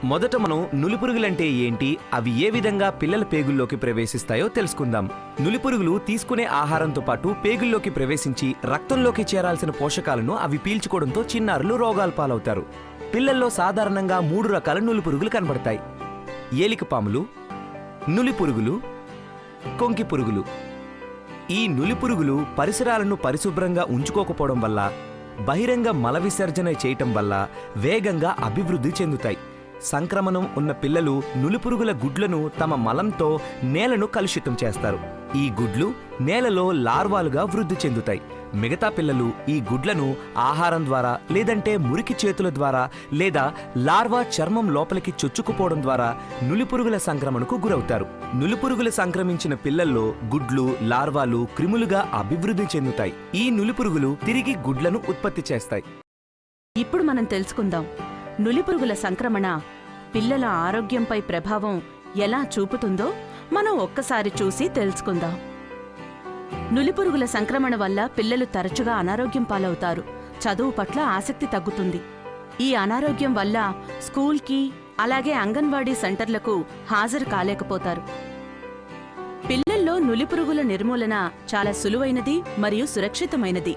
మొదట మనం నులిపురుగులంటే ఏంటి, అవి ఏ విధంగా పిల్లల పేగుల్లోకి ప్రవేశిస్తాయో తెలుసుకుందాం. నులిపురుగులు తీసుకునే ఆహారంతో పాటు పేగుల్లోకి ప్రవేశించి రక్తంలోకి చేరాల్సిన పోషకాలను అవి పీల్చుకోవడంతో చిన్నారులు రోగాల పాలవుతారు. పిల్లల్లో సాధారణంగా 3 రకాల నులిపురుగులు కనబడతాయి: ఏలికపాములు, నులిపురుగులు, కొంకి పురుగులు. ఈ నులిపురుగులు పరిసరాలను పరిశుభ్రంగా ఉంచుకోకపోవడం వల్ల, బహిరంగ మల విసర్జన చేయటం వల్ల వేగంగా అభివృద్ధి చెందుతాయి. సంక్రమణం ఉన్న పిల్లలు నులిపురుగుల గుడ్లను తమ మలంతో నేలను కలుషితం చేస్తారు. ఈ గుడ్లు నేలలో లార్వాలుగా వృద్ధి చెందుతాయి. మిగతా పిల్లలు ఈ గుడ్లను ఆహారం ద్వారా, లేదంటే మురికి చేతుల ద్వారా, లేదా లార్వా చర్మం లోపలికి చొచ్చుకుపోవడం ద్వారా నులిపురుగుల సంక్రమణకు గురవుతారు. నులిపురుగులు సంక్రమించిన పిల్లల్లో గుడ్లు, లార్వాలు క్రిములుగా అభివృద్ధి చెందుతాయి. ఈ నులిపురుగులు తిరిగి గుడ్లను ఉత్పత్తి చేస్తాయి. ఇప్పుడు మనం తెలుసుకుందాం, నులిపురుగుల సంక్రమణ పిల్లల ఆరోగ్యంపై ప్రభావం ఎలా చూపుతుందో మనం ఒక్కసారి చూసి తెలుసుకుందాం. నులిపురుగుల సంక్రమణ వల్ల పిల్లలు తరచుగా అనారోగ్యం పాలవుతారు. చదువు పట్ల ఆసక్తి తగ్గుతుంది. ఈ అనారోగ్యం వల్ల స్కూల్కి, అలాగే అంగన్వాడీ సెంటర్లకు హాజరు కాలేకపోతారు. పిల్లల్లో నులిపురుగుల నిర్మూలన చాలా సులువైనది మరియు సురక్షితమైనది.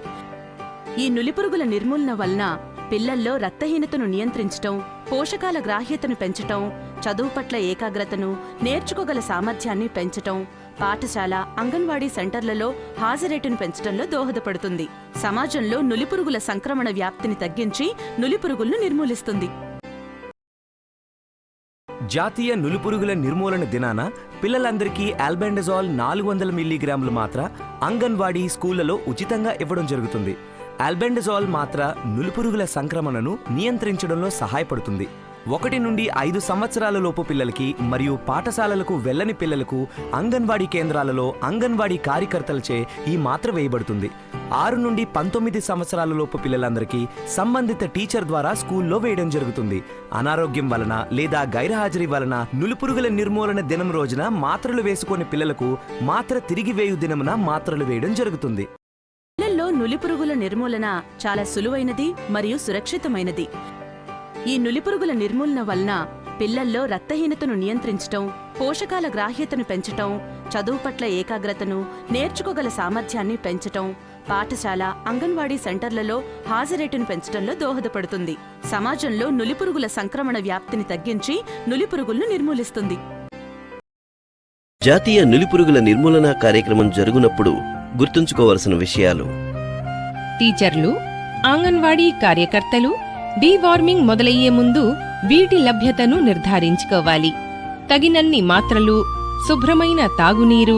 ఈ నులిపురుగుల నిర్మూలన వలన పిల్లల్లో రక్తహీనతను నియంత్రించటం, పోషకాల గ్రాహ్యతను పెంచటం, చదువు పట్ల ఏకాగ్రతను, నేర్చుకోగల సామర్థ్యాన్ని పెంచటం, పాఠశాల, అంగన్వాడీ సెంటర్లలో హాజరేటును పెంచడంలో దోహదపడుతుంది. సమాజంలో నులిపురుగుల సంక్రమణ వ్యాప్తిని తగ్గించి నులిపురుగులను నిర్మూలిస్తుంది. జాతీయ నులిపురుగుల నిర్మూలన దినాన పిల్లలందరికీ ఆల్బెండజోల్ 400 మిల్లీగ్రాములు మాత్ర అంగన్వాడీ స్కూళ్లలో ఉచితంగా ఇవ్వడం జరుగుతుంది. ఆల్బెండజోల్ మాత్ర నులిపురుగుల సంక్రమణను నియంత్రించడంలో సహాయపడుతుంది. 1 నుండి 5 సంవత్సరాల లోపు పిల్లలకి మరియు పాఠశాలలకు వెళ్లని పిల్లలకు అంగన్వాడీ కేంద్రాలలో అంగన్వాడీ కార్యకర్తలచే ఈ మాత్ర వేయబడుతుంది. 6 నుండి 19 సంవత్సరాల లోపు పిల్లలందరికీ సంబంధిత టీచర్ ద్వారా స్కూల్లో వేయడం జరుగుతుంది. అనారోగ్యం వలన లేదా గైర్హాజరీ వలన నులిపురుగుల నిర్మూలన దినం రోజున మాత్రలు వేసుకునే పిల్లలకు మాత్ర తిరిగి వేయు దినమున మాత్రలు వేయడం జరుగుతుంది. పిల్లల్లో నులిపురుగుల నిర్మూలన చాలా సులువైనది మరియు సురక్షితమైనది. ఈ నులిపురుగుల నిర్మూలన వలన పిల్లల్లో రక్తహీనతను నియంత్రించటం, పోషకాల గ్రాహ్యతను పెంచటం, చదువు పట్ల ఏకాగ్రతను, నేర్చుకోగల సామర్థ్యాన్ని పెంచటం, పాఠశాల, అంగన్వాడీ సెంటర్లలో హాజరేటును పెంచడంలో దోహదపడుతుంది. సమాజంలో నులిపురుగుల సంక్రమణ వ్యాప్తిని తగ్గించి నులిపురుగులను నిర్మూలిస్తుంది. జాతీయ నులిపురుగుల నిర్మూలన కార్యక్రమం జరుగునప్పుడు గుర్తుంచుకోవలసిన విషయాలు: టీచర్లు, అంగన్వాడీ కార్యకర్తలు డీవార్మింగ్ మొదలయ్యే ముందు వీటి లభ్యతను నిర్ధారించుకోవాలి. తగినన్ని మాత్రలు, శుభ్రమైన తాగునీరు,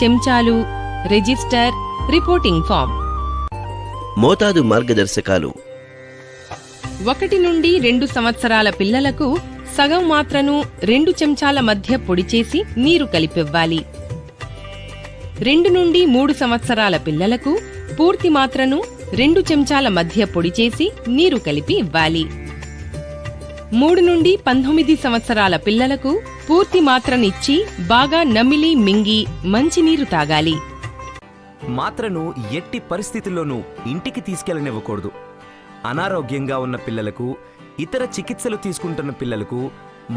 చెంచాలు, రిజిస్టర్, రిపోర్టింగ్ ఫామ్. మోతాదు మార్గదర్శకాలు: 1 నుండి 2 సంవత్సరాల పిల్లలకు సగం మాత్రను 2 చెంచాల మధ్య పొడిచేసి నీరు కలిపివ్వాలి. 2 నుండి 3 సంవత్సరాల పిల్లలకు పూర్తి మాత్రను 2 చెంచాల మధ్య పొడిచేసి నీరు కలిపి ఇవ్వాలి. 3 నుండి 19 సంవత్సరాల పిల్లలకు పూర్తి మాత్రనిచ్చి బాగా నమిలి మింగి మంచినీరు తాగాలి. మాత్రను ఎట్టి పరిస్థితుల్లోనూ ఇంటికి తీసుకెళ్లనివ్వకూడదు. అనారోగ్యంగా ఉన్న పిల్లలకు, ఇతర చికిత్సలు తీసుకుంటున్న పిల్లలకు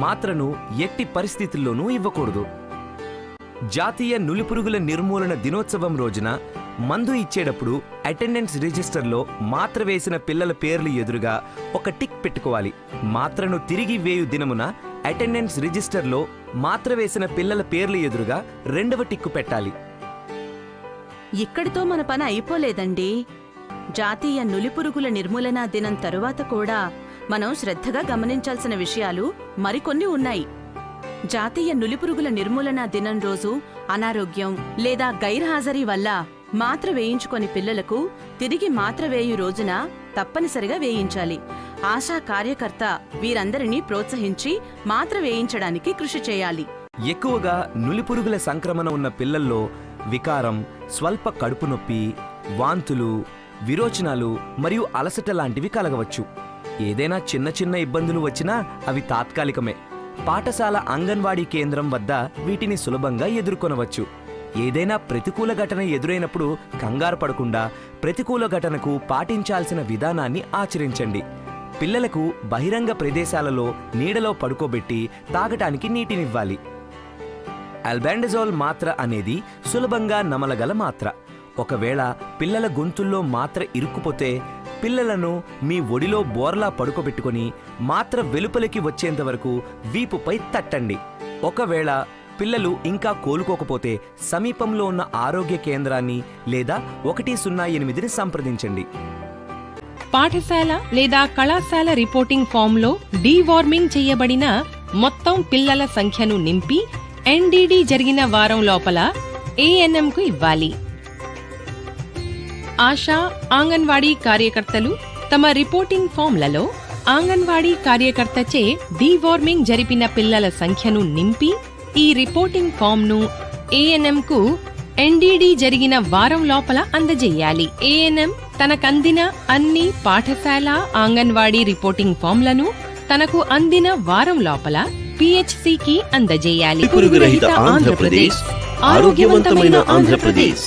మాత్రను ఎట్టి పరిస్థితుల్లోనూ ఇవ్వకూడదు. జాతీయ నులిపురుగుల నిర్మూలన దినోత్సవం రోజున మందు ఇచ్చేటప్పుడు అటెండెన్స్ రిజిస్టర్లో మాత్ర వేసిన పిల్లల పేర్లు ఎదురుగా ఒక టిక్ పెట్టుకోవాలి. మాత్రను తిరిగి వేయు దినమున అటెండెన్స్ రిజిస్టర్లో మాత్ర వేసిన పిల్లల పేర్లు ఎదురుగా 2వ టిక్కు పెట్టాలి. ఇక్కడితో మన పని అయిపోలేదండి. జాతీయ నులిపురుగుల నిర్మూలన దినం తరువాత కూడా మనం శ్రద్ధగా గమనించాల్సిన విషయాలు మరికొన్ని ఉన్నాయి. జాతీయ నులిపురుగుల నిర్మూలన దినం రోజు అనారోగ్యం లేదా గైర్హాజరీ వల్ల మాత్ర వేయించుకొని పిల్లలకు తిరిగి మాత్ర వేయు రోజున తప్పనిసరిగా వేయించాలి. ఆశా కార్యకర్త వీరందరినీ ప్రోత్సహించి మాత్ర వేయించడానికి కృషి చేయాలి. ఎక్కువగా నులిపురుగుల సంక్రమణ ఉన్న పిల్లల్లో వికారం, స్వల్ప కడుపు నొప్పి, వాంతులు, విరోచనాలు మరియు అలసట లాంటివి కలగవచ్చు. ఏదైనా చిన్న చిన్న ఇబ్బందులు వచ్చినా అవి తాత్కాలికమే. పాఠశాల, అంగన్వాడీ కేంద్రం వద్ద వీటిని సులభంగా ఎదుర్కొనవచ్చు. ఏదైనా ప్రతికూల ఘటన ఎదురైనప్పుడు కంగారు పడకుండా ప్రతికూల ఘటనకు పాటించాల్సిన విధానాన్ని ఆచరించండి. పిల్లలకు బహిరంగ ప్రదేశాలలో నీడలో పడుకోబెట్టి తాగటానికి నీటినివ్వాలి. ఆల్బెండజోల్ మాత్ర అనేది సులభంగా నమలగల మాత్ర. ఒకవేళ పిల్లల గొంతుల్లో మాత్ర ఇరుక్కుపోతే పిల్లలను మీ ఒడిలో బోర్లా పడుకోబెట్టుకొని మాత్ర వెలుపలికి వచ్చేంత వరకు వీపుపై తట్టండి. ఒకవేళ పిల్లలు ఇంకా కోలుకోకపోతే సమీపంలో ఉన్న ఆరోగ్య కేంద్రాన్ని లేదా 108ని సంప్రదించండి. పాఠశాల లేదా కళాశాల రిపోర్టింగ్ ఫామ్లో డీవార్మింగ్ చేయబడిన మొత్తం పిల్లల సంఖ్యను నింపి ఎన్డీడీ జరిగిన వారం లోపల ఏఎన్ఎంకు ఇవ్వాలి. ఆశా, ఆంగన్వాడీ కార్యకర్తలు తమ రిపోర్టింగ్ ఫామ్లలో ఆంగన్వాడీ కార్యకర్తచే డీవార్మింగ్ జరిపిన పిల్లల సంఖ్యను నింపి ఈ రిపోర్టింగ్ ఫామ్ను ఏఎన్ఎంకు ఎన్డీడీ జరిగిన వారం లోపల అందజేయాలి. ఏఎన్ఎం తనకందిన అన్ని పాఠశాల, ఆంగన్వాడీ రిపోర్టింగ్ ఫామ్లను తనకు అందిన వారం లోపల పిహెచ్సికి అందజేయాలి. పురుగు రహిత ఆంధ్రప్రదేశ్, ఆరోగ్యవంతమైన ఆంధ్రప్రదేశ్.